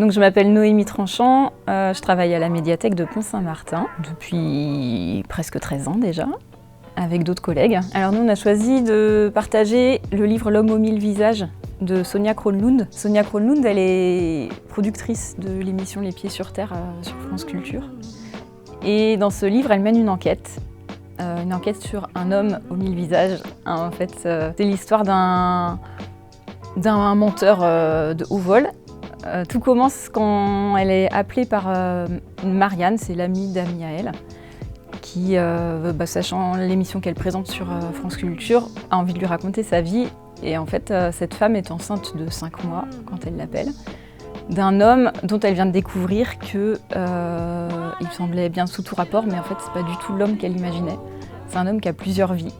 Donc je m'appelle Noémie Tranchant, je travaille à la médiathèque de Pont-Saint-Martin depuis presque 13 ans déjà, avec d'autres collègues. Alors nous on a choisi de partager le livre L'homme aux 1000 visages de Sonia Kronlund. Sonia Kronlund, elle est productrice de l'émission Les Pieds sur Terre sur France Culture. Et dans ce livre, elle mène une enquête sur un homme aux 1000 visages. En fait, c'est l'histoire d'un menteur de haut vol. Tout commence quand elle est appelée par Marianne, c'est l'amie d'amie à elle, qui, sachant l'émission qu'elle présente sur France Culture, a envie de lui raconter sa vie. Et en fait, cette femme est enceinte de 5 mois quand elle l'appelle, d'un homme dont elle vient de découvrir qu'il semblait bien sous tout rapport, mais en fait, c'est pas du tout l'homme qu'elle imaginait. C'est un homme qui a plusieurs vies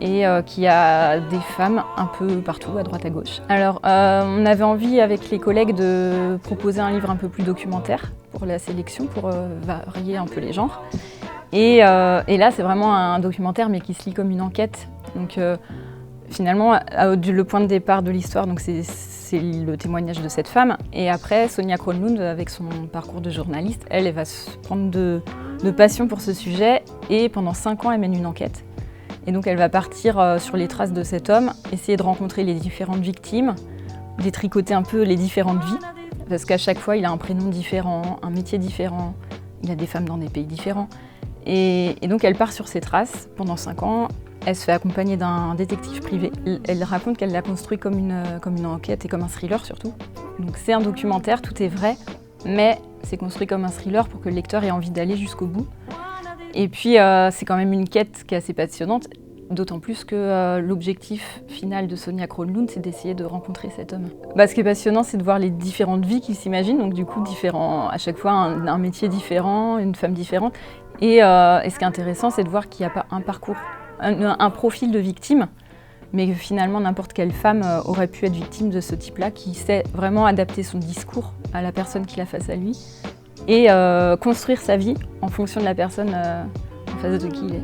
et qui a des femmes un peu partout, à droite à gauche. Alors, on avait envie avec les collègues de proposer un livre un peu plus documentaire pour la sélection, pour varier un peu les genres. Et là, c'est vraiment un documentaire, mais qui se lit comme une enquête. Donc, finalement, le point de départ de l'histoire, c'est le témoignage de cette femme. Et après, Sonia Kronlund, avec son parcours de journaliste, elle va se prendre de passion pour ce sujet. Et pendant 5 ans, elle mène une enquête. Et donc elle va partir sur les traces de cet homme, essayer de rencontrer les différentes victimes, détricoter un peu les différentes vies, parce qu'à chaque fois il a un prénom différent, un métier différent, il a des femmes dans des pays différents. Et donc elle part sur ses traces pendant 5 ans, elle se fait accompagner d'un détective privé. Elle raconte qu'elle l'a construit comme une enquête et comme un thriller surtout. Donc c'est un documentaire, tout est vrai, mais c'est construit comme un thriller pour que le lecteur ait envie d'aller jusqu'au bout. Et puis c'est quand même une quête qui est assez passionnante, d'autant plus que l'objectif final de Sonia Kronlund, c'est d'essayer de rencontrer cet homme. Ce qui est passionnant, c'est de voir les différentes vies qu'il s'imagine, donc du coup à chaque fois un métier différent, une femme différente. Et ce qui est intéressant, c'est de voir qu'il n'y a pas un parcours, un profil de victime, mais que finalement n'importe quelle femme aurait pu être victime de ce type-là, qui sait vraiment adapter son discours à la personne qu'il a face à lui et construire sa vie en fonction de la personne en face de qui il est.